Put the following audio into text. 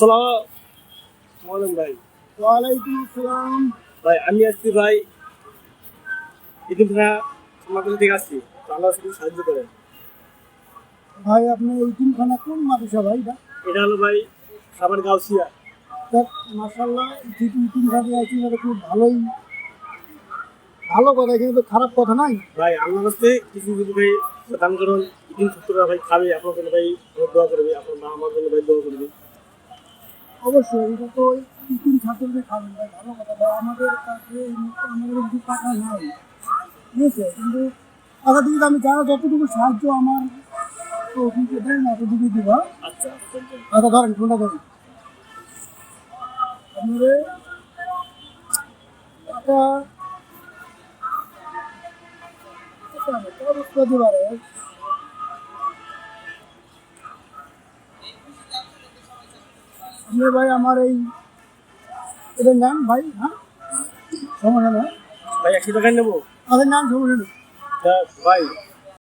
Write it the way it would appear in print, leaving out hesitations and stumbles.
আসসালামু আলাইকুম ভাই। ওয়ালাইকুম আসসালাম। ভাই আমি আসছি ভাই, ইতিমধ্যে আমার কাছে থেকে আসছি, তো আল্লাহ একটু সাহায্য করেন। ভাই আপনি এইখানা কোন মাদ্রাসা ভাই এটা? এটা হলো ভাই সাবার গাউসিয়া। দেখ মাশাআল্লাহ, যেহেতু এইখানে আছি এটা খুব ভালোই, ভালো কথা, এখানে তো খারাপ কথা নাই। ভাই আল্লাহ কাছে কিছু যদি ভাই দান করুন, ইতিম ছাত্ররা ভাই খাবে, আপনার জন্য ভাই আমার দোয়া করবে, আপনার মা আমার জন্য ভাই দোয়া করবে। অবশ্যই এটা তো তিন ছাত্রদের খাবেন ভাই, ভালো কথা ভাই। আমাদের কাছে এই মুহূর্তে আমাদের একটু টাকা নাই, ঠিক আছে, কিন্তু টাকা দিকে আমি যারা যতটুকু সাহায্য আমার তো কিন্তু দেয় না, এতটুকু দিবা। আচ্ছা আচ্ছা ধরেন ফোনটা ধরেন, আপনাদের টাকা খরচ করতে পারে। আপনি ভাই আমার এই এটার নাম ভাই, হ্যাঁ সমস্যা নয়, ভাই 100 টাকা নেবো। আমাদের নাম সমস্যা নেই। ভাই